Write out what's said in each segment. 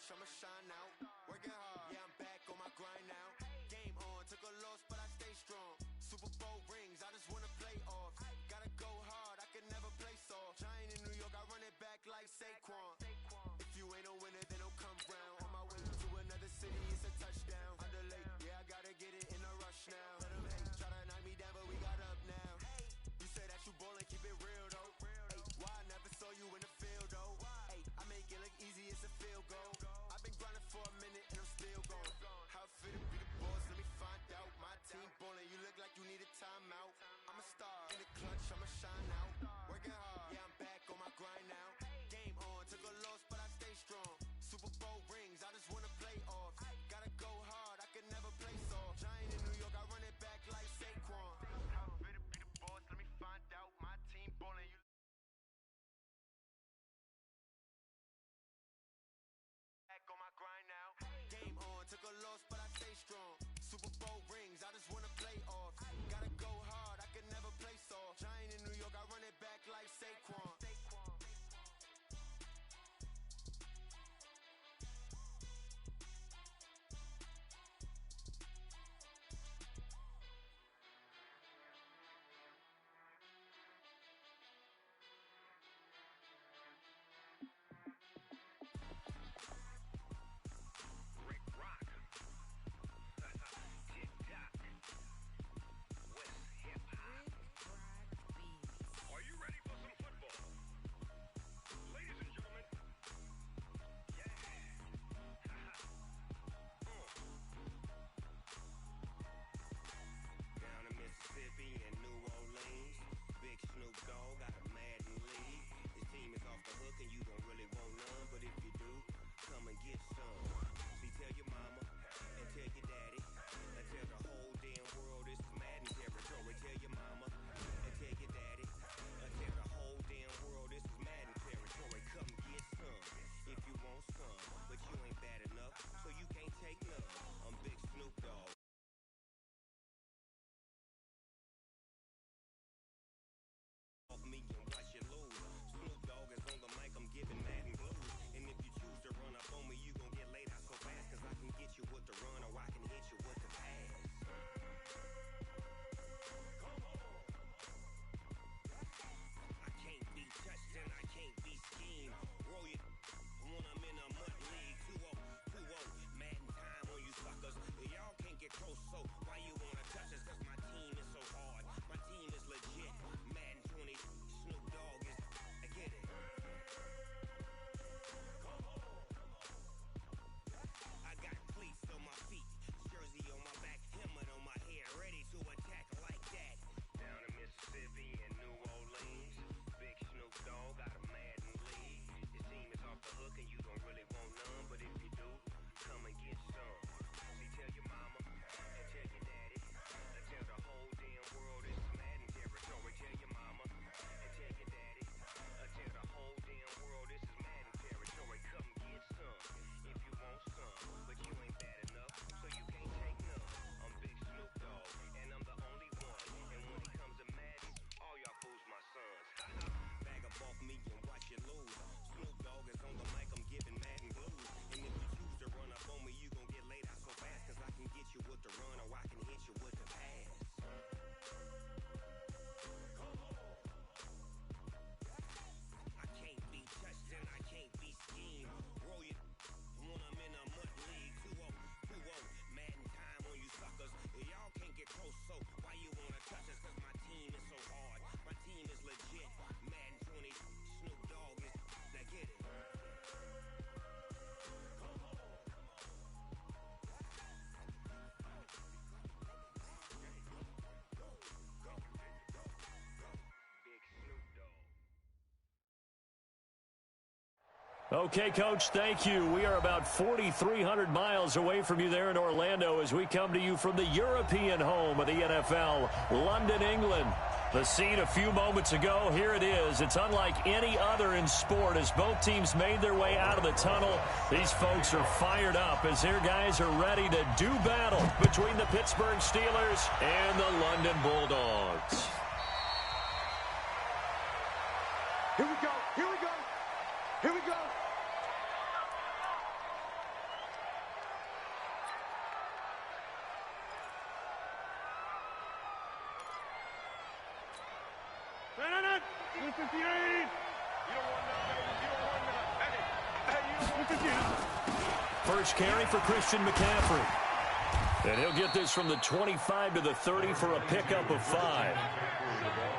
clutch, I'ma shine out. Working hard, yeah, I'm back on my grind now. Game on, took a loss, but I stay strong. Super Bowl rings, I just wanna play off. Gotta go hard, I can never play soft. Giant in New York, I run it back like Saquon. If you ain't a winner, then don't come round. On my way to another city, it's a touchdown. Underlay, yeah, I gotta get it in a rush now. Let them hate, try to knock me down, but we got up now. You say that you ballin', keep it real though. Ay, why I never saw you in the field though? Ay, I make it look easy, it's a field goal. I've been grinding for a minute and I'm still going. How it feel to be the boss, let me find out. My team ballin', you look like you need a timeout. I'm a star in the clutch, I'ma shine out. Working hard, yeah, I'm back on my grind now. Game on, took a loss, but I stay strong. Super Bowl rings, I just wanna play off. Gotta go hard, I can never play soft. Giant in New York, I run it back like Saquon. How it feel to be the boss, let me find out. My team ballin', you back on my grind now. Game on, took a loss, but I stay strong. Super Bowl rings, I just wanna play off. Gotta go hard, I can never play soft. Giant in New York, I run it back like Saquon. Okay, Coach, thank you. We are about 4,300 miles away from you there in Orlando as we come to you from the European home of the NFL, London, England. The scene a few moments ago, here it is. It's unlike any other in sport as both teams made their way out of the tunnel. These folks are fired up as their guys are ready to do battle between the Pittsburgh Steelers and the London Bulldogs. Here we go. Here we go. Here we go. First carry for Christian McCaffrey. And he'll get this from the 25 to the 30 for a pickup of 5.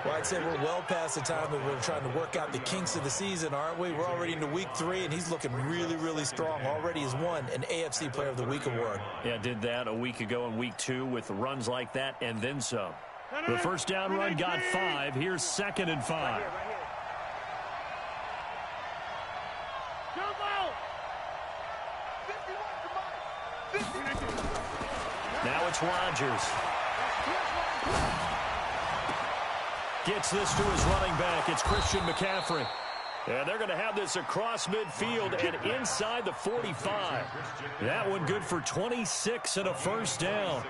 Well, I'd say we're well past the time that we're trying to work out the kinks of the season, aren't we? We're already into week 3, and he's looking really, really strong. Already has won an AFC Player of the Week award. Yeah, did that a week ago in week 2 with runs like that and then some. The first down run got 5. Here's 2nd and 5. Now it's Rodgers. Gets this to his running back. It's Christian McCaffrey. And they're going to have this across midfield and inside the 45. That one good for 26 and a first down.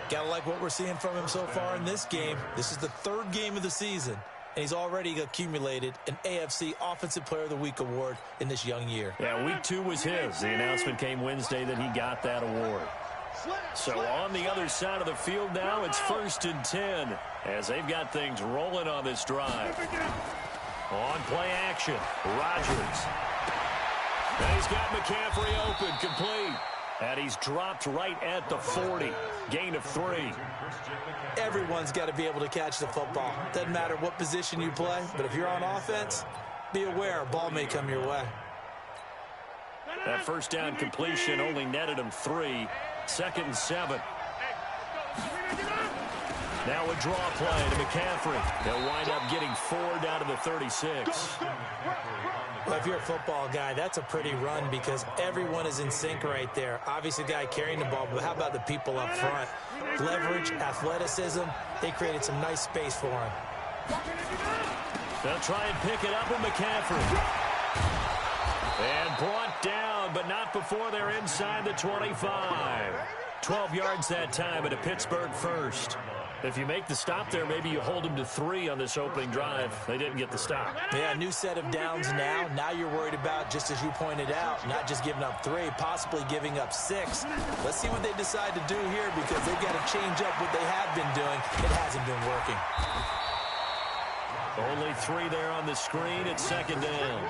Gotta like what we're seeing from him so far in this game. This is the 3rd game of the season, and he's already accumulated an AFC Offensive Player of the Week award in this young year. Yeah, week 2 was his. The announcement came Wednesday that he got that award. So on the other side of the field now, it's 1st and 10 as they've got things rolling on this drive. On play action, Rodgers. And he's got McCaffrey open, complete. And he's dropped right at the 40. Gain of 3. Everyone's got to be able to catch the football. Doesn't matter what position you play, but if you're on offense, be aware a ball may come your way. That first down completion only netted him 3. 2nd and 7. Now a draw play to McCaffrey. They'll wind up getting 4 down to the 36. Well, if you're a football guy, that's a pretty run because everyone is in sync right there. Obviously, the guy carrying the ball, but how about the people up front? Leverage, athleticism, they created some nice space for him. They'll try and pick it up with McCaffrey. And brought down, but not before they're inside the 25. 12 yards that time at a Pittsburgh first. If you make the stop there, maybe you hold them to 3 on this opening drive. They didn't get the stop. Yeah, new set of downs now. Now you're worried about, just as you pointed out, not just giving up 3, possibly giving up 6. Let's see what they decide to do here because they've got to change up what they have been doing. It hasn't been working. Only 3 there on the screen at 2nd down.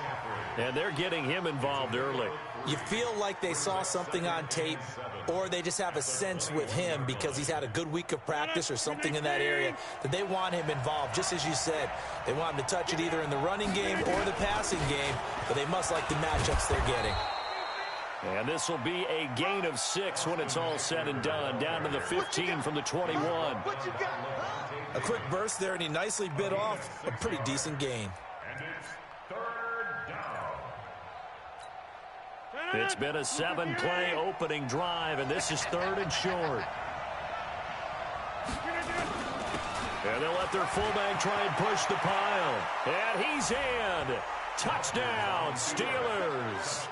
And they're getting him involved early. You feel like they saw something on tape, or they just have a sense with him because he's had a good week of practice or something in that area that they want him involved. Just as you said, they want him to touch it either in the running game or the passing game, but they must like the matchups they're getting. And this will be a gain of 6 when it's all said and done, down to the 15 from the 21. A quick burst there, and he nicely bit off a pretty decent gain. It's been a 7-play opening drive, and this is 3rd and short. And they'll let their fullback try and push the pile. And he's in. Touchdown, Steelers.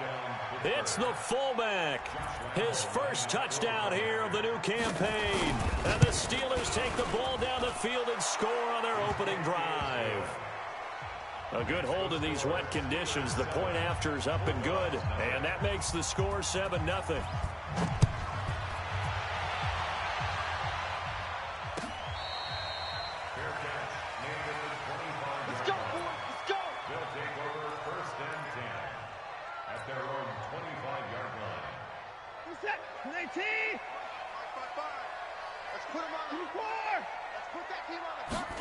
It's the fullback. His first touchdown here of the new campaign. And the Steelers take the ball down the field and score on their opening drive. A good hold in these wet conditions. The point after is up and good. And that makes the score 7-0. Let's go, boys. Let's go. They'll take over 1st and 10 at their own 25-yard line. Who's that? 19. 5. Let's put them on the 4. Let's put that team on the top.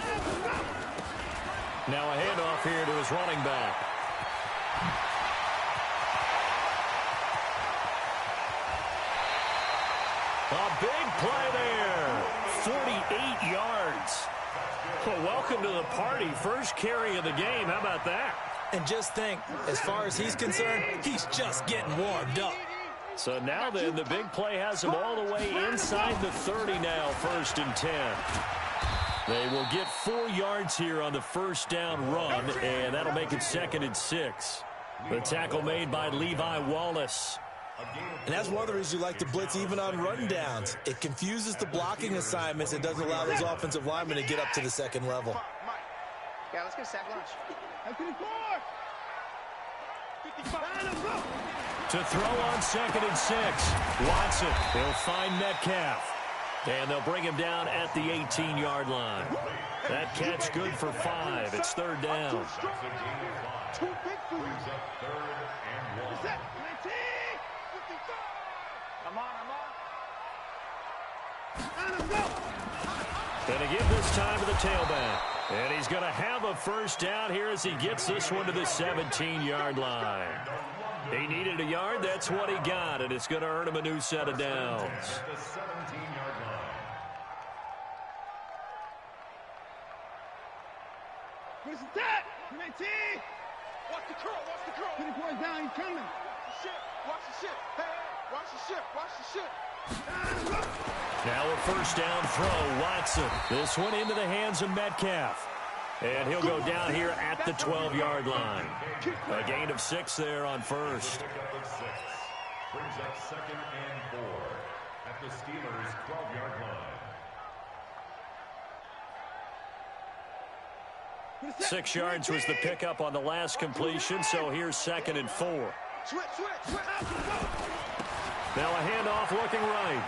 Now a handoff here to his running back. A big play there. 48 yards. Well, welcome to the party. First carry of the game. How about that? And just think, as far as he's concerned, he's just getting warmed up. So now then, the big play has him all the way inside the 30 now, 1st and 10. They will get 4 yards here on the first down run, and that'll make it 2nd and 6. The tackle made by Levi Wallace. And that's one of the reasons you like to blitz even on rundowns. It confuses the blocking assignments and doesn't allow those offensive linemen to get up to the 2nd level. Yeah, let's get a sack lunch. To throw on 2nd and 6. Watson, he'll find Metcalf. And they'll bring him down at the 18-yard line. That catch good for 5. It's third down. Too big for you. Third and 1. Set. 19. 55. Come on, come on. Let him go. Going to give this time to the tailback. And he's going to have a first down here as he gets this one to the 17-yard line. He needed a yard. That's what he got, and it's going to earn him a new set of downs. The 17-yard line. Where's the tap? 19. Watch the curl, watch the curl. Put the boy down, he's coming. Watch the shit. Hey, watch the shit, watch the shit. Now a first down throw, Watson. This one into the hands of Metcalf. And he'll go down here at the 12-yard line. A gain of 6 there on first. Brings up second and 4 at the Steelers' 12-yard line. 6 yards was the pickup on the last completion, so here's second and 4. Now a handoff looking right.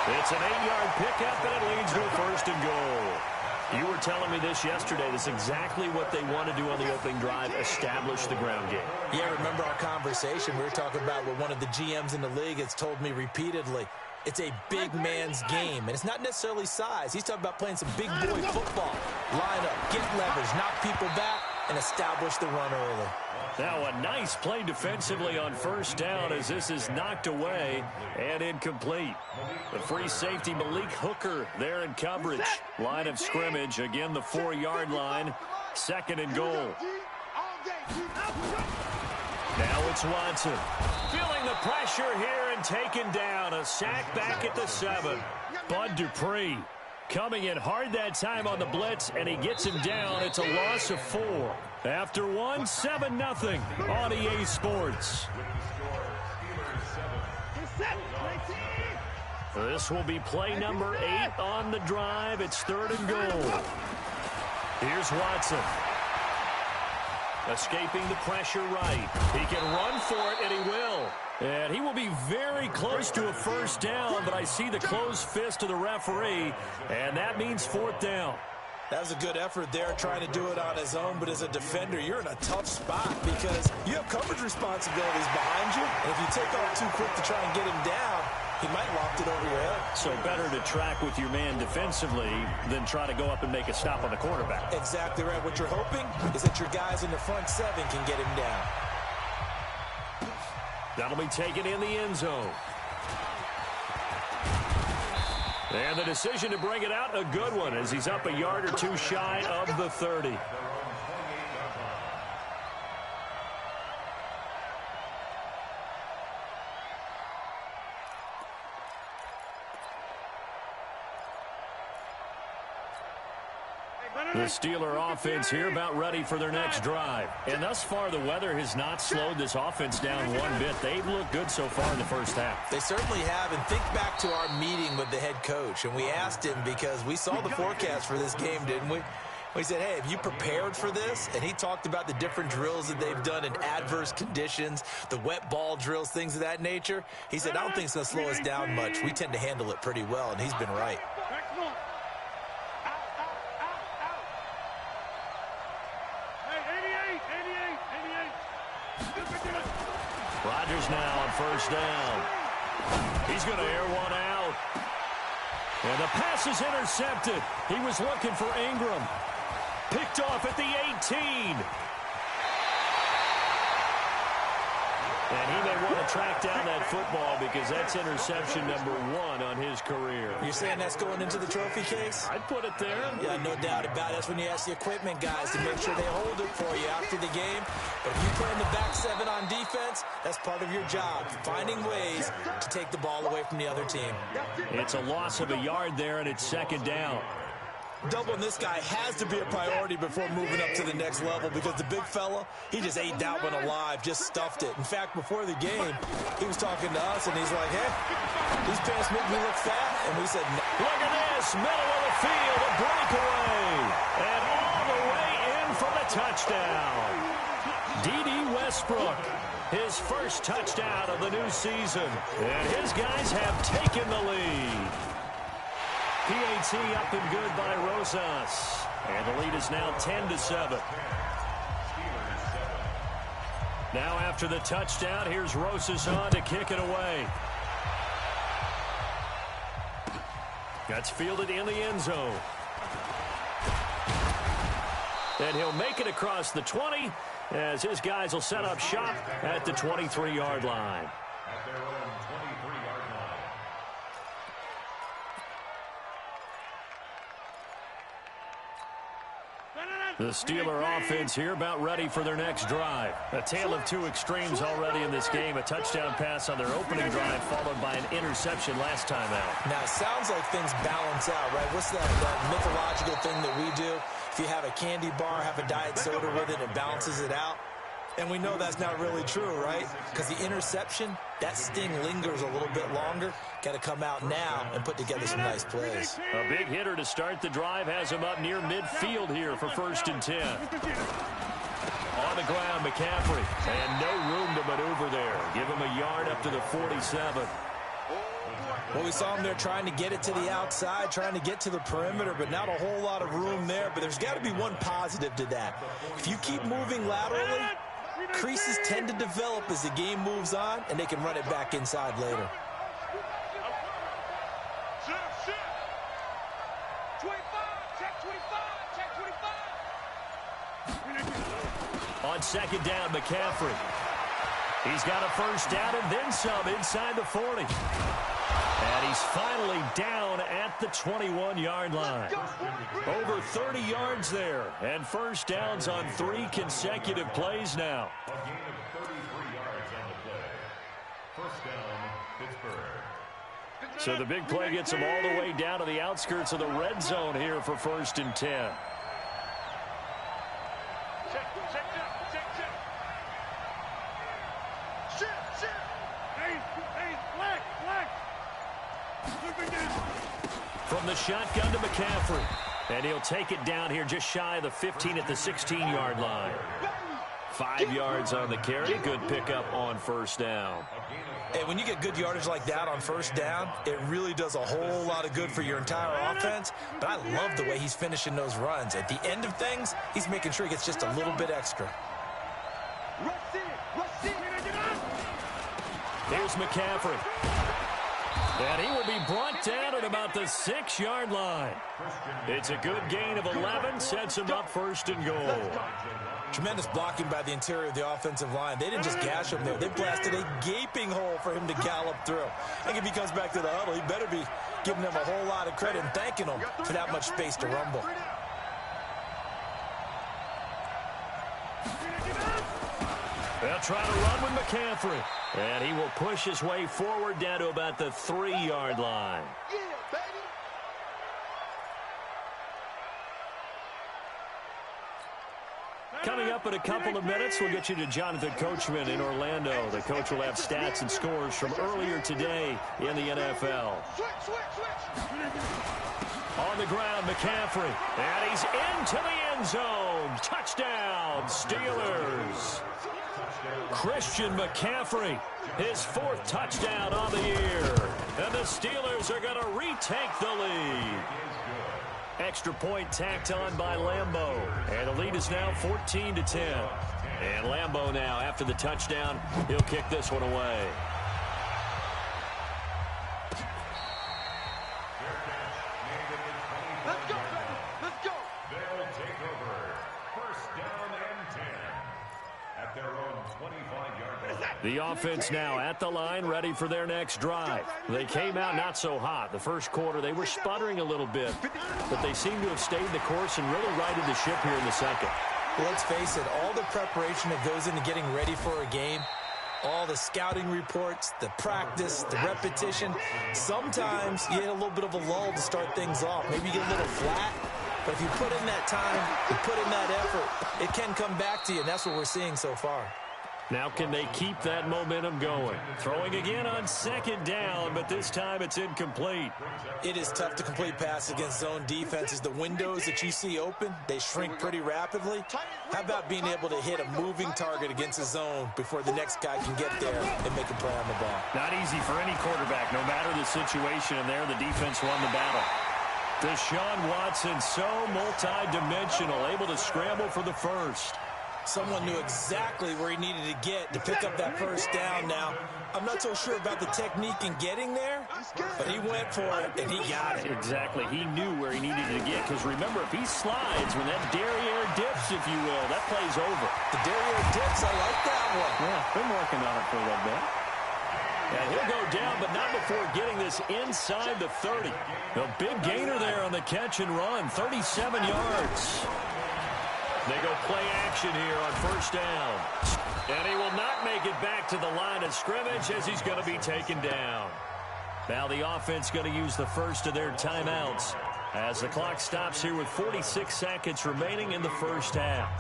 It's an 8-yard pickup, and it leads to a first and goal. You were telling me this yesterday. This is exactly what they want to do on the opening drive, establish the ground game. Yeah, remember our conversation? We were talking about what one of the GMs in the league has told me repeatedly. It's a big man's game, and it's not necessarily size. He's talking about playing some big boy football. Line up, get leverage, knock people back, and establish the run early. Now a nice play defensively on first down as this is knocked away and incomplete. The free safety Malik Hooker there in coverage. Line of scrimmage, again the 4-yard line. Second and goal. Now it's Watson. Feeling the pressure here and taken down. A sack back at the 7. Bud Dupree coming in hard that time on the blitz, and he gets him down. It's a loss of 4. After 1, 7-0 on EA Sports. This will be play number 8 on the drive. It's third and goal. Here's Watson. Escaping the pressure right. He can run for it, and he will. And he will be very close to a first down, but I see the closed fist of the referee, and that means fourth down. That was a good effort there, trying to do it on his own, but as a defender, you're in a tough spot because you have coverage responsibilities behind you, and if you take off too quick to try and get him down, he might loft it over your head. So better to track with your man defensively than try to go up and make a stop on the quarterback. Exactly right. What you're hoping is that your guys in the front 7 can get him down. That'll be taken in the end zone. And the decision to bring it out, a good one, as he's up a yard or 2 shy of the 30. The Steeler offense here about ready for their next drive. And thus far, the weather has not slowed this offense down one bit. They've looked good so far in the first half. They certainly have. And think back to our meeting with the head coach. And we asked him because we saw the forecast for this game, didn't we? We said, hey, have you prepared for this? And he talked about the different drills that they've done in adverse conditions, the wet ball drills, things of that nature. He said, I don't think it's going to slow us down much. We tend to handle it pretty well, and he's been right. Rodgers now on first down. He's going to air one out. And the pass is intercepted. He was looking for Ingram. Picked off at the 18. And he may want to track down that football because that's interception number 1 on his career. You're saying that's going into the trophy case? I'd put it there. Yeah, no doubt about it. That's when you ask the equipment guys to make sure they hold it for you after the game. But if you play in the back 7 on defense, that's part of your job, finding ways to take the ball away from the other team. It's a loss of a yard there, and it's second down. Doubling this guy has to be a priority before moving up to the next level because the big fella, he just ate that one alive, just stuffed it. In fact, before the game, he was talking to us, and he's like, hey, these pants make me look fat. And we said, no. Look at this, middle of the field, a breakaway. And all the way in for the touchdown. D.D. Westbrook. his first touchdown of the new season. And his guys have taken the lead. PAT up and good by Rosas. And the lead is now 10-7. Now after the touchdown, here's Rosas on to kick it away. That's fielded in the end zone. And he'll make it across the 20 as his guys will set up shop at the 23-yard line. At their own 23-yard line. The Steeler offense here about ready for their next drive. A tale of two extremes already in this game. A touchdown pass on their opening drive followed by an interception last time out. Now, it sounds like things balance out, right? What's that mythological thing that we do? If you have a candy bar, have a diet soda with it, it balances it out. And we know that's not really true, right? Because the interception, that sting lingers a little bit longer. Got to come out now and put together some nice plays. A big hitter to start the drive has him up near midfield here for 1st and 10. On the ground, McCaffrey. And no room to maneuver there. Give him a yard up to the 47. Well, we saw him there trying to get it to the outside, trying to get to the perimeter, but not a whole lot of room there. But there's got to be one positive to that. If you keep moving laterally, creases tend to develop as the game moves on, and they can run it back inside later. 25, check 25. On 2nd down, McCaffrey. He's got a 1st down and then some inside the 40. And he's finally down at the 21-yard line. Over 30 yards there. And 1st downs on 3 consecutive plays now. A gain of 33 yards on the play. 1st down, Pittsburgh. So the big play gets him all the way down to the outskirts of the red zone here for 1st and 10. From the shotgun to McCaffrey. And he'll take it down here just shy of the 15 at the 16-yard line. 5 yards on the carry. Good pickup on 1st down. Hey, when you get good yardage like that on 1st down, it really does a whole lot of good for your entire offense. But I love the way he's finishing those runs. At the end of things, he's making sure he gets just a little bit extra. Here's McCaffrey. And he will be brought down at about the 6-yard line. It's a good gain of 11, sets him up 1st and goal. Tremendous blocking by the interior of the offensive line. They didn't just gash him there. They blasted a gaping hole for him to gallop through. I think if he comes back to the huddle, he better be giving them a whole lot of credit and thanking them for that much space to rumble. They'll try to run with McCaffrey. And he will push his way forward down to about the 3-yard line. Coming up in a couple of minutes, we'll get you to Jonathan Coachman in Orlando. The coach will have stats and scores from earlier today in the NFL. On the ground, McCaffrey. And he's into the end zone. Touchdown, Steelers. Christian McCaffrey, his 4th touchdown on the year. And the Steelers are going to retake the lead. Extra point tacked on by Lambeau. And the lead is now 14-10. And Lambeau now, after the touchdown, he'll kick this one away. Let's go, baby. Let's go. They'll take over 1st down and 10 at their own 25-yard line. The offense now at the line, ready for their next drive. They came out not so hot. The 1st quarter, they were sputtering a little bit, but they seem to have stayed the course and really righted the ship here in the 2nd. Well, let's face it, all the preparation that goes into getting ready for a game, all the scouting reports, the practice, the repetition, sometimes you get a little bit of a lull to start things off. Maybe you get a little flat, but if you put in that time, you put in that effort, it can come back to you, and that's what we're seeing so far. Now can they keep that momentum going? Throwing again on second down, but this time it's incomplete. It is tough to complete passes against zone defenses. The windows that you see open, they shrink pretty rapidly. How about being able to hit a moving target against a zone before the next guy can get there and make a play on the ball? Not easy for any quarterback, no matter the situation, and there the defense won the battle. Deshaun Watson, so multi-dimensional, able to scramble for the first. Someone knew exactly where he needed to get to pick up that first down. Now, I'm not so sure about the technique in getting there, but he went for it, and he got it. Exactly. He knew where he needed to get, because remember, if he slides, when that derriere dips, if you will, that play's over. The derriere dips, I like that one. Yeah, been working on it for a little bit. And he'll go down, but not before getting this inside the 30. A big gainer there on the catch and run, 37 yards. They go play action here on first down. And he will not make it back to the line of scrimmage as he's going to be taken down. Now the offense going to use the first of their timeouts as the clock stops here with 46 seconds remaining in the first half.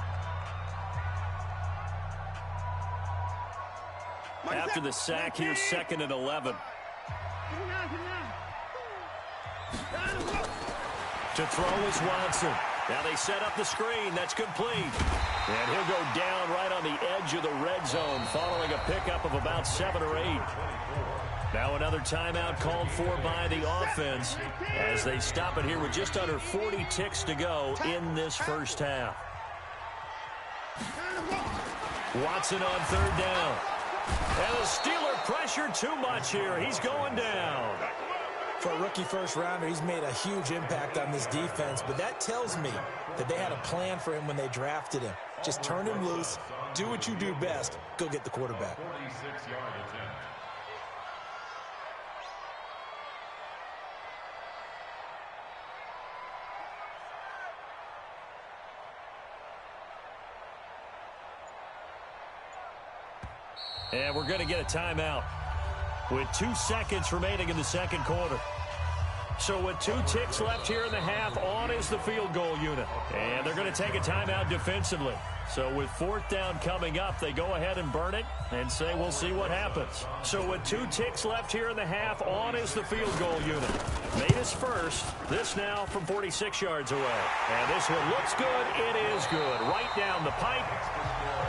After the sack here, 2nd and 11. To throw is Watson. Now they set up the screen. That's complete. And he'll go down right on the edge of the red zone following a pickup of about 7 or 8. Now another timeout called for by the offense as they stop it here with just under 40 ticks to go in this first half. Watson on 3rd down. And the Steeler pressure too much here. He's going down. For a rookie first-rounder, he's made a huge impact on this defense, but that tells me that they had a plan for him when they drafted him. Just turn him loose, do what you do best, go get the quarterback. 46-yard attempt. And we're going to get a timeout with 2 seconds remaining in the second quarter. So with 2 ticks left here in the half, on is the field goal unit. And they're going to take a timeout defensively. So with 4th down coming up, they go ahead and burn it and say we'll see what happens. So with 2 ticks left here in the half, on is the field goal unit. Made his first. This now from 46 yards away. And this one looks good. It is good. Right down the pipe.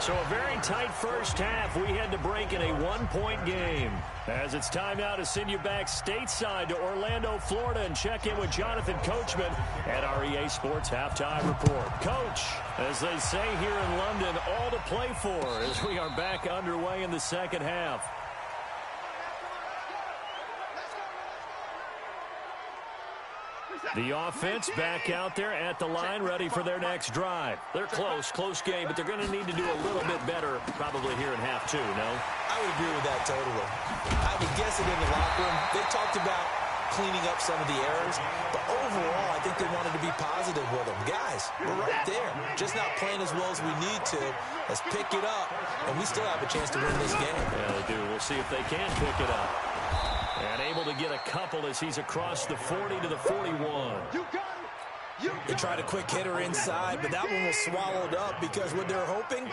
So a very tight first half. We had to break in a 1-point game. As it's time now to send you back stateside to Orlando, Florida, and check in with Jonathan Coachman at our EA Sports Halftime Report. Coach, as they say here in London, all to play for as we are back underway in the second half. The offense back out there at the line, ready for their next drive. They're close game, but they're going to need to do a little bit better probably here in half 2, no? I would agree with that totally. I would guess it in the locker room. They talked about cleaning up some of the errors, but overall, I think they wanted to be positive with them. Guys, we're right there. Just not playing as well as we need to. Let's pick it up, and we still have a chance to win this game. Yeah, they do. We'll see if they can pick it up. And able to get a couple as he's across the 40 to the 41. They tried a quick hitter inside, but that one was swallowed up because what they're hoping,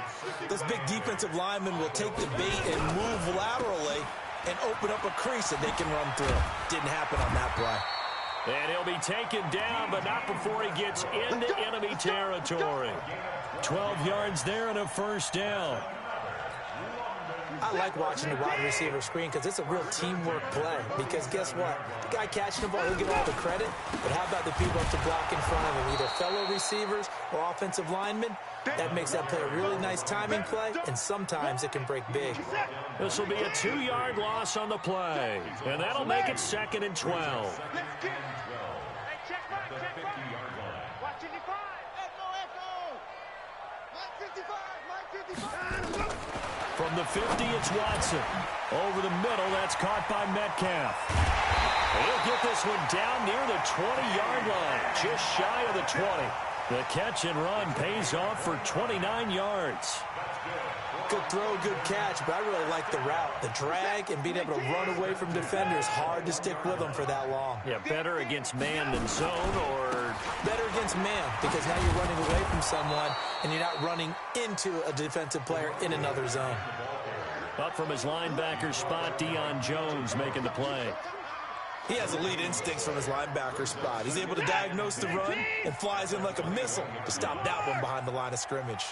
those big defensive linemen will take the bait and move laterally and open up a crease that they can run through. Didn't happen on that play. And he'll be taken down, but not before he gets into enemy territory. 12 yards there and a first down. I like watching the wide receiver screen because it's a real teamwork play. Because guess what? The guy catching the ball, he'll get all the credit. But how about the people up to block in front of him, either fellow receivers or offensive linemen? That makes that play a really nice timing play, and sometimes it can break big. This will be a 2-yard loss on the play, and that'll make it 2nd and 12. From the 50, it's Watson. Over the middle, that's caught by Metcalf. He'll get this one down near the 20-yard line, just shy of the 20. The catch and run pays off for 29 yards. Good throw, good catch, but I really like the route. The drag and being able to run away from defenders, hard to stick with them for that long. Yeah, better against man than zone, or better against defensive man, because now you're running away from someone and you're not running into a defensive player in another zone. Up from his linebacker spot, Deion Jones making the play. He has elite instincts from his linebacker spot. He's able to diagnose the run and flies in like a missile to stop that one behind the line of scrimmage.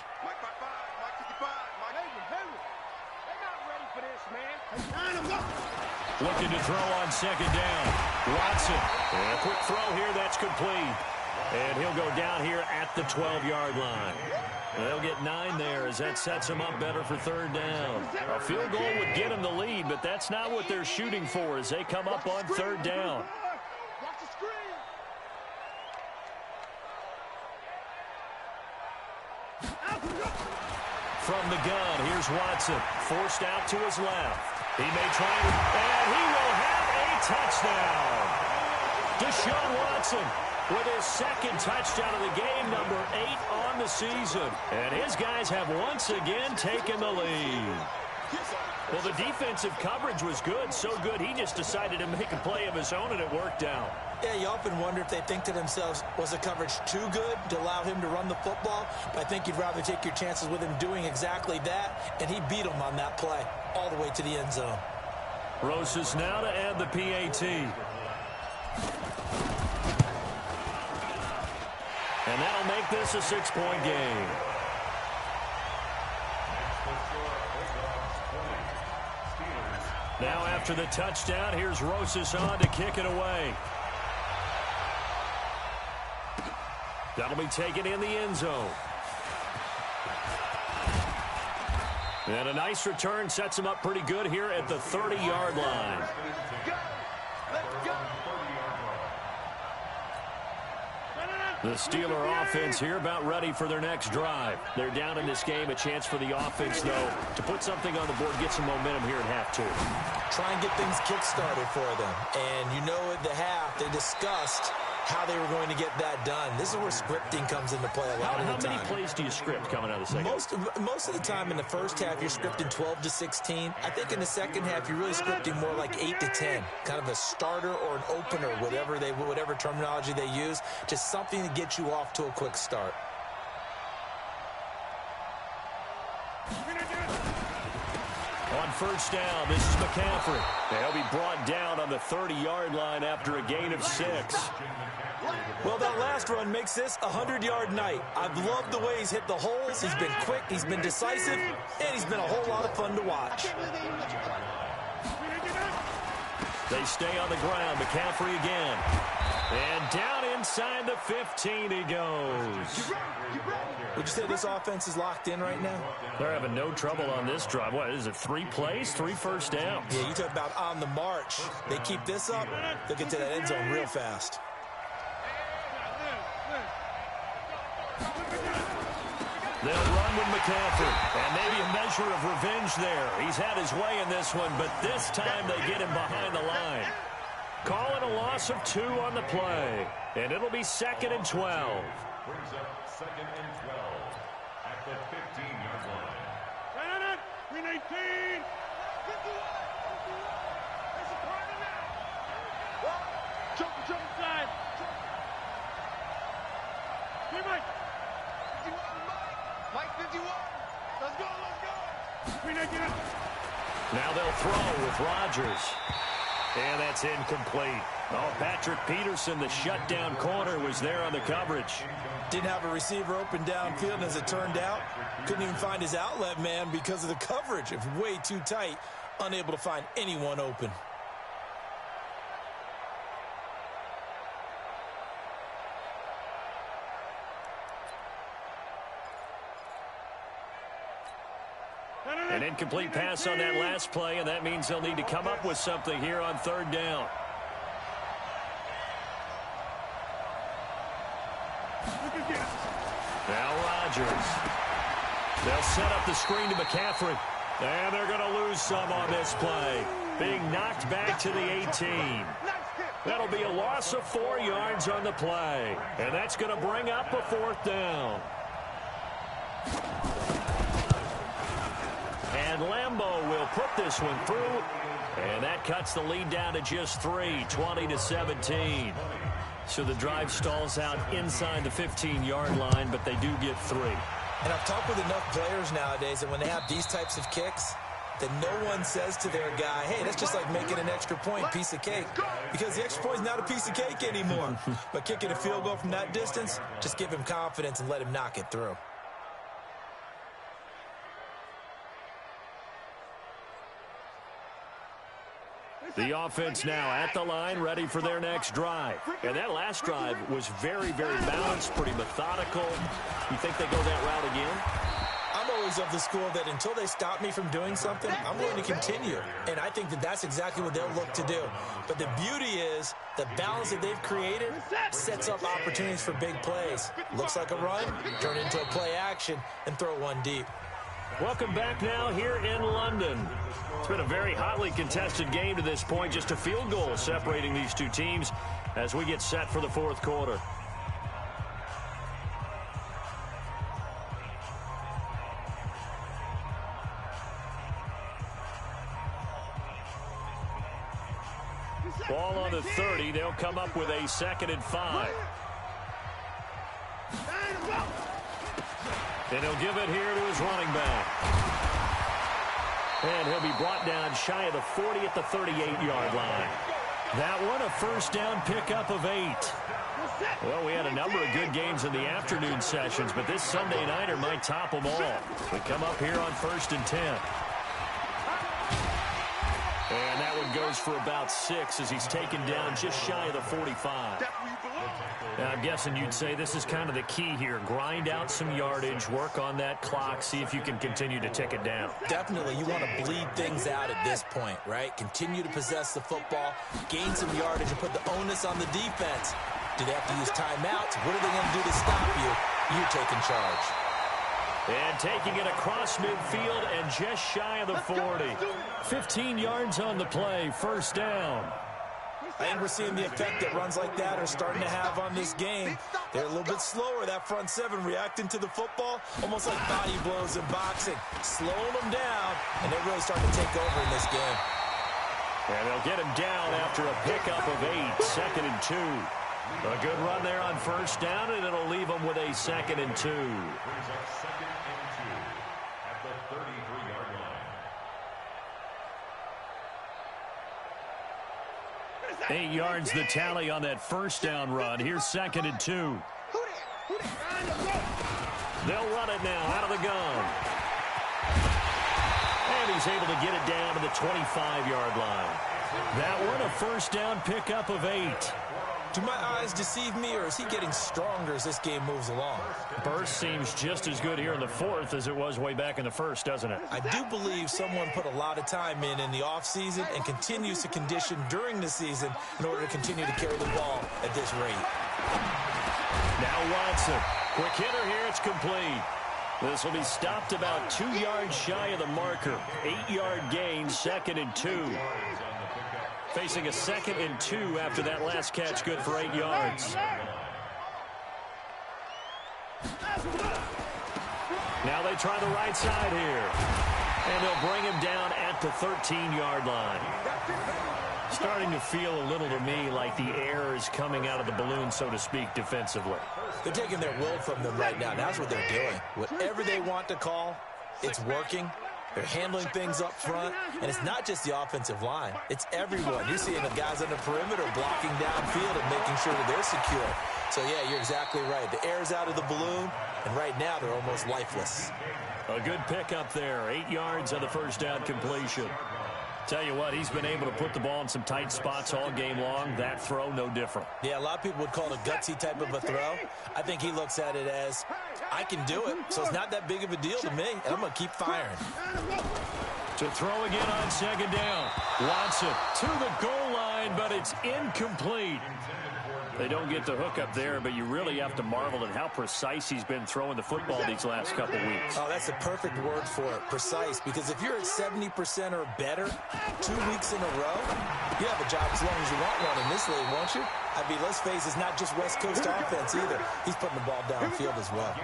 Looking to throw on second down. Watson. And a quick throw here. That's complete. And he'll go down here at the 12-yard line. They'll get 9 there as that sets him up better for third down. A field goal would get him the lead, but that's not what they're shooting for as they come up on third down. From the gun, here's Watson. Forced out to his left. He may try and he will have a touchdown. Deshaun Watson with his second touchdown of the game, number 8 on the season. And his guys have once again taken the lead. Well, the defensive coverage was good, so good he just decided to make a play of his own, and it worked out. Yeah, you often wonder if they think to themselves, was the coverage too good to allow him to run the football? But I think you'd rather take your chances with him doing exactly that, and he beat him on that play all the way to the end zone. Rosas now to add the PAT. And that'll make this a 6-point game. Now after the touchdown, here's Rosas on to kick it away. That'll be taken in the end zone. And a nice return sets him up pretty good here at the 30-yard line. The Steeler offense here about ready for their next drive. They're down in this game. A chance for the offense, though, to put something on the board, get some momentum here at half 2. Try and get things kick-started for them. And you know at the half, they discussed how they were going to get that done. This is where scripting comes into play a lot of the time. How many plays do you script coming out of the second? Most of the time in the first half, you're scripting 12 to 16. I think in the second half, you're really scripting more like 8 to 10. Kind of a starter or an opener, whatever terminology they use. Just something to get you off to a quick start. On first down, this is McCaffrey. He'll be brought down on the 30-yard line after a gain of 6. Well, that last run makes this a 100-yard night. I've loved the way he's hit the holes. He's been quick, he's been decisive, and he's been a whole lot of fun to watch. They stay on the ground. McCaffrey again. And down inside the 15 he goes. Would you say this offense is locked in right now? They're having no trouble on this drive. What is it, 3 plays, 3 first downs? Yeah, you talk about on the march. They keep this up, they'll get to that end zone real fast. They'll run with McCaffrey, and maybe a measure of revenge there. He's had his way in this one, but this time they get him behind the line. Calling a loss of 2 on the play, and it'll be 2nd and 12. Brings up 2nd and 12 at the 15-yard line. Green 18. 51. There's a corner now. Jump inside. Hey, Mike. 51. Mike 51. Let's go. Green 19. Now they'll throw with Rodgers. And that's incomplete. Oh, Patrick Peterson, the shutdown corner, was there on the coverage. Didn't have a receiver open downfield, and as it turned out, couldn't even find his outlet man because of the coverage. It was way too tight, unable to find anyone open. An incomplete pass on that last play, and that means they'll need to come up with something here on third down. Now Rodgers. They'll set up the screen to McCaffrey. And they're going to lose some on this play. Being knocked back to the 18. That'll be a loss of 4 yards on the play. And that's going to bring up a 4th down. And Lambeau will put this one through. And that cuts the lead down to just 3, 20-17. So the drive stalls out inside the 15-yard line, but they do get 3. And I've talked with enough players nowadays that when they have these types of kicks, that no one says to their guy, hey, that's just like making an extra point, piece of cake. Because the extra point is not a piece of cake anymore. But kicking a field goal from that distance, just give him confidence and let him knock it through. The offense now at the line, ready for their next drive. And that last drive was very, very balanced, pretty methodical. You think they go that route again? I'm always of the school that until they stop me from doing something, I'm going to continue. And I think that that's exactly what they'll look to do. But the beauty is the balance that they've created sets up opportunities for big plays. Looks like a run, turn it into a play action, and throw one deep. Welcome back now here in London. It's been a very hotly contested game to this point. Just a field goal separating these two teams as we get set for the fourth quarter. Ball on the 30. They'll come up with a 2nd and 5. And he'll give it here to his running back. And he'll be brought down shy of the 40 at the 38-yard line. That one, a first down pickup of 8. Well, we had a number of good games in the afternoon sessions, but this Sunday nighter might top them all. We come up here on 1st and 10. And that one goes for about 6 as he's taken down just shy of the 45. Now, I'm guessing you'd say this is kind of the key here. Grind out some yardage, work on that clock, see if you can continue to tick it down. Definitely, you want to bleed things out at this point, right? Continue to possess the football, gain some yardage, and put the onus on the defense. Do they have to use timeouts? What are they going to do to stop you? You're taking charge. And taking it across midfield and just shy of the 40. 15 yards on the play, first down. I think we're seeing the effect that runs like that are starting to have on this game. They're a little bit slower, that front seven, reacting to the football, almost like body blows in boxing, slowing them down, and they're really starting to take over in this game. And they'll get him down after a pickup of 8, 2nd and 2. A good run there on first down, and it'll leave them with a 2nd and 2. At the 33-yard line. 8 yards the tally on that first down run. Here's 2nd and 2. They'll run it now out of the gun. And he's able to get it down to the 25-yard line. That one, a first down pickup of 8. Do my eyes deceive me, or is he getting stronger as this game moves along? Burst seems just as good here in the fourth as it was way back in the first, doesn't it? I do believe someone put a lot of time in the offseason and continues to condition during the season in order to continue to carry the ball at this rate. Now Watson. Quick hitter here. It's complete. This will be stopped about 2 yards shy of the marker. 8-yard gain, 2nd and 2. Facing a 2nd and 2 after that last catch, good for 8 yards. Now they try the right side here. And they'll bring him down at the 13-yard line. Starting to feel a little to me like the air is coming out of the balloon, so to speak, defensively. They're taking their will from them right now. That's what they're doing. Whatever they want to call, it's working. They're handling things up front, and it's not just the offensive line. It's everyone. You're seeing the guys on the perimeter blocking downfield and making sure that they're secure. So, yeah, you're exactly right. The air's out of the balloon, and right now they're almost lifeless. A good pickup there. 8 yards on the first down completion. Tell you what, he's been able to put the ball in some tight spots all game long. That throw, no different. Yeah, a lot of people would call it a gutsy type of a throw. I think he looks at it as, I can do it, so it's not that big of a deal to me, and I'm going to keep firing. To throw again on 2nd down. Watson to the goal line, but it's incomplete. They don't get the hook up there, but you really have to marvel at how precise he's been throwing the football these last couple weeks. Oh, that's the perfect word for it, precise, because if you're at 70% or better 2 weeks in a row, you have a job as long as you want one in this league, won't you? I mean, let's face it, it's not just West Coast offense either. He's putting the ball downfield as well.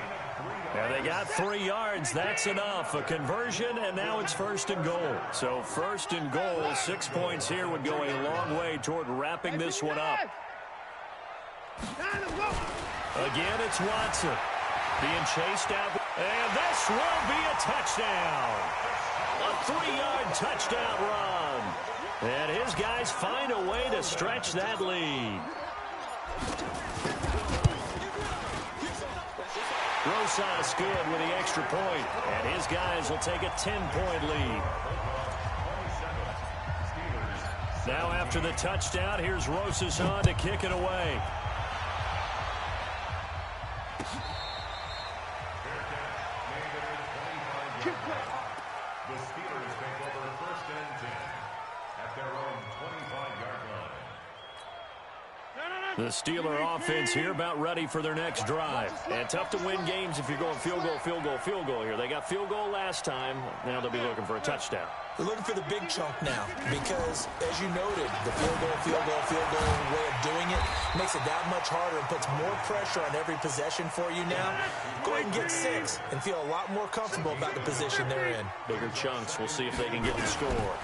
Yeah, they got 3 yards. That's enough. A conversion, and now it's 1st and goal. So 1st and goal, 6 points here would go a long way toward wrapping this one up. Again, it's Watson. Being chased out. And this will be a touchdown. A 3-yard touchdown run. And his guys find a way to stretch that lead. Rosas good with the extra point, and his guys will take a 10-point lead. Now after the touchdown, here's Rosas on to kick it away. The Steelers take over first and 10 at their own 25-yard line. The Steeler offense here about ready for their next drive. And tough to win games if you're going field goal, field goal, field goal here. They got field goal last time. Now they'll be looking for a touchdown. They're looking for the big chunk now because, as you noted, the field goal way of doing it makes it that much harder and puts more pressure on every possession for you now. Go ahead and get 6 and feel a lot more comfortable about the position they're in. Bigger chunks. We'll see if they can get the score.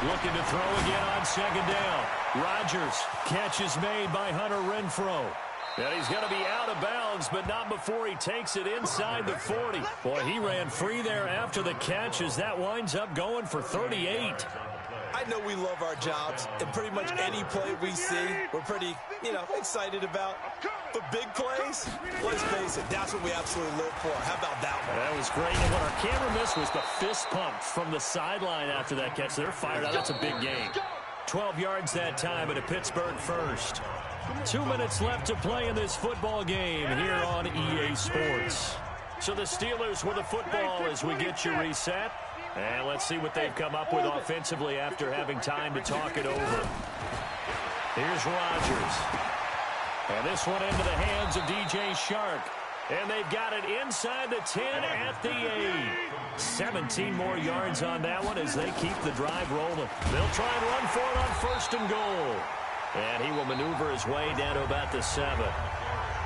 Looking to throw again on second down. Rodgers. Catch is made by Hunter Renfrow. And he's going to be out of bounds, but not before he takes it inside the 40. Boy, he ran free there after the catch as that winds up going for 38. I know we love our jobs, and pretty much any play we see, we're pretty, excited about. But big plays, let's face it, that's what we absolutely live for. How about that one? That was great. And what our camera missed was the fist pump from the sideline after that catch. They're fired out. That's a big game. 12 yards that time at a Pittsburgh first. 2 minutes left to play in this football game here on EA Sports. So the Steelers with the football as we get you reset. And let's see what they've come up with offensively after having time to talk it over. Here's Rodgers. And this one into the hands of DJ Shark. And they've got it inside the 10 at the 8. 17 more yards on that one as they keep the drive rolling. They'll try and run for it on first and goal. And he will maneuver his way down to about the 7.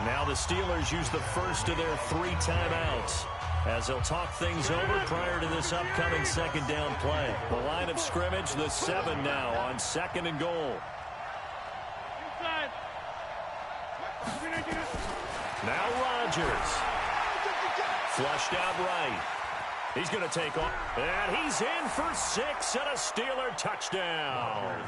Now the Steelers use the first of their 3 timeouts as they'll talk things over prior to this upcoming second down play. The line of scrimmage, the 7 now on second and goal. Now Rodgers. Flushed out right. He's going to take off. And he's in for 6 and a Steeler touchdown.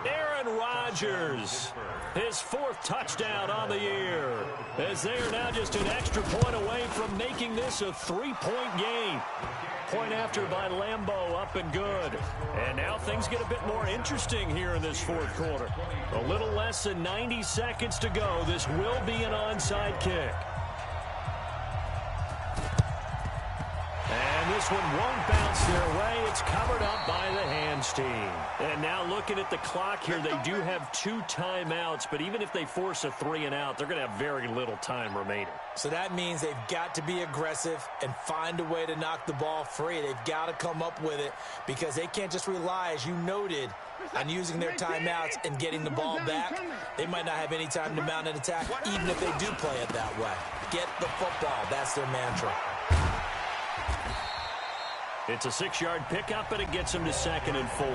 Aaron Rodgers, his 4th touchdown on the year, as they are now just an extra point away from making this a 3-point game. Point after by Lambeau, up and good. And now things get a bit more interesting here in this 4th quarter. A little less than 90 seconds to go. This will be an onside kick. And this one won't bounce their way. It's covered up by the hands team. And now looking at the clock here, they do have 2 timeouts, but even if they force a 3 and out, they're going to have very little time remaining. So that means they've got to be aggressive and find a way to knock the ball free. They've got to come up with it because they can't just rely, as you noted, on using their timeouts and getting the ball back. They might not have any time to mount an attack, even if they do play it that way. Get the football. That's their mantra. It's a 6-yard pickup, and it gets them to second and 4.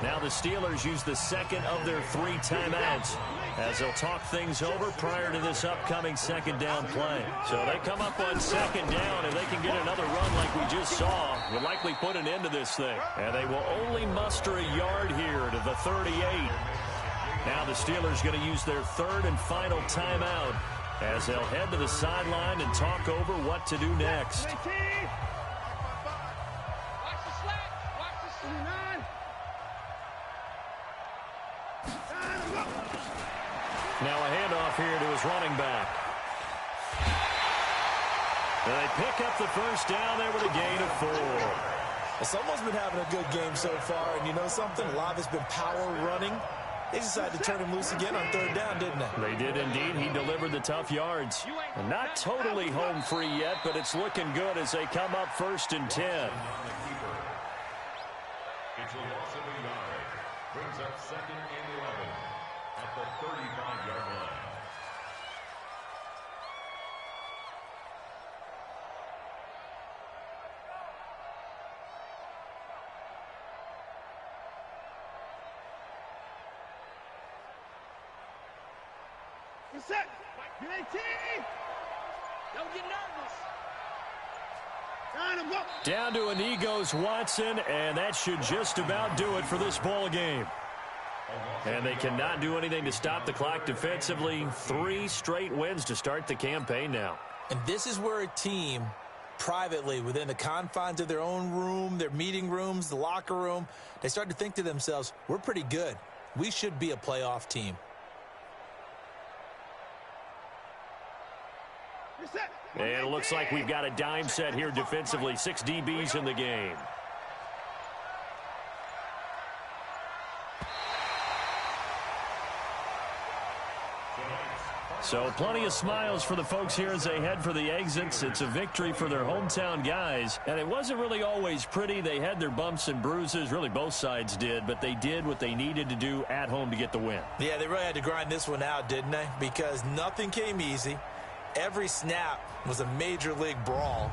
Now the Steelers use the second of their 3 timeouts as they'll talk things over prior to this upcoming second down play. So they come up on second down, and they can get another run like we just saw. Would likely put an end to this thing. And they will only muster a yard here to the 38. Now the Steelers going to use their 3rd and final timeout as they'll head to the sideline and talk over what to do next. Now a handoff here to his running back. And they pick up the first down there with a gain of 4. Well, someone's been having a good game so far, and you know something? A lot of it's been power running. They decided to turn him loose again on 3rd down, didn't they? They did indeed. He delivered the tough yards. And not totally home free yet, but it's looking good as they come up 1st and 10. It's a loss of a yard. Brings up 2nd and 11 at the 35-yard line. Set. UAT. Don't get nervous. Down to a knee goes Watson, and that should just about do it for this ball game. And they cannot do anything to stop the clock defensively. 3 straight wins to start the campaign now. And this is where a team, privately, within the confines of their own room, their meeting rooms, the locker room, they start to think to themselves, we're pretty good. We should be a playoff team. And it looks like we've got a dime set here defensively. 6 DBs in the game. So plenty of smiles for the folks here as they head for the exits. It's a victory for their hometown guys. And it wasn't really always pretty. They had their bumps and bruises. Really, both sides did. But they did what they needed to do at home to get the win. Yeah, they really had to grind this one out, didn't they? Because nothing came easy. Every snap was a major league brawl.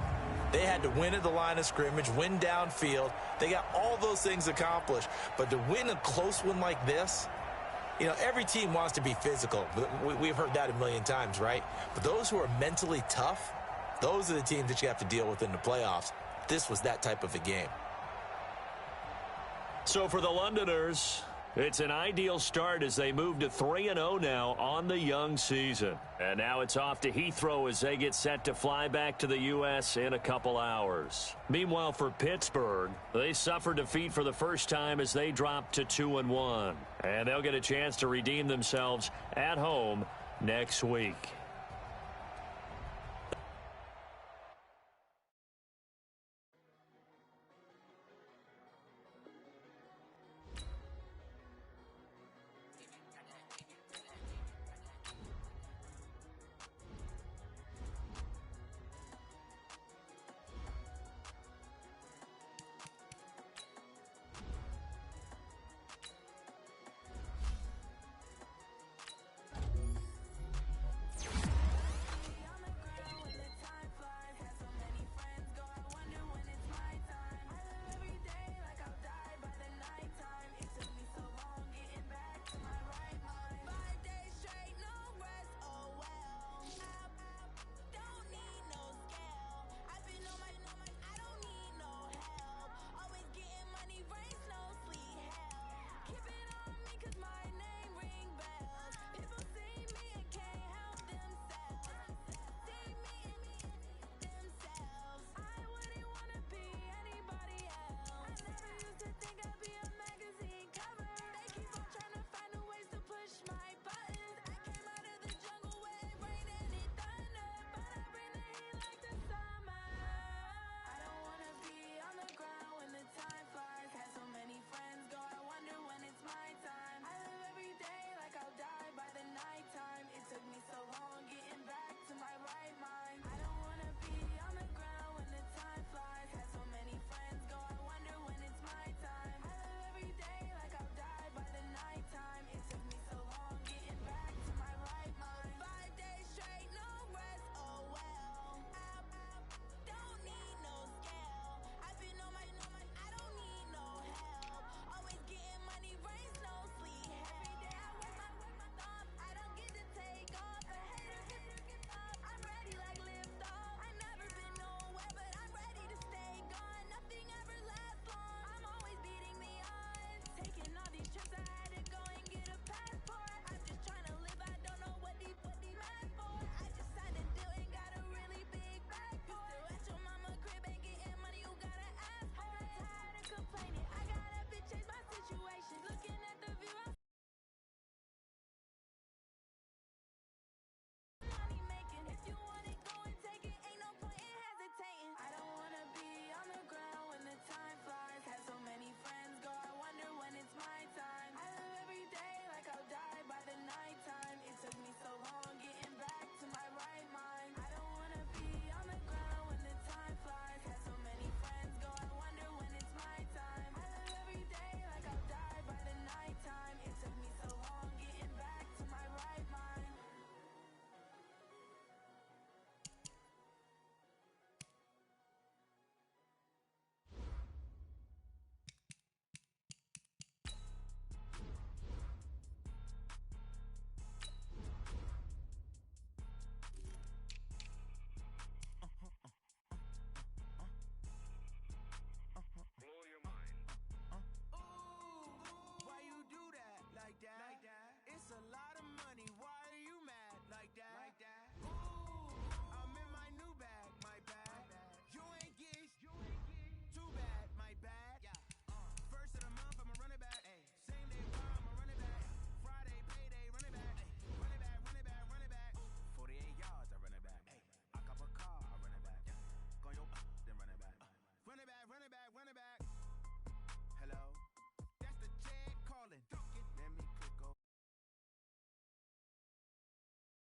They had to win at the line of scrimmage, win downfield. They got all those things accomplished. But to win a close one like this, you know, every team wants to be physical. We've heard that a million times, right? But those who are mentally tough, those are the teams that you have to deal with in the playoffs. This was that type of a game. So for the Londoners, it's an ideal start as they move to 3-0 now on the young season. And now it's off to Heathrow as they get set to fly back to the U.S. in a couple hours. Meanwhile, for Pittsburgh, they suffered defeat for the first time as they dropped to 2-1. And they'll get a chance to redeem themselves at home next week.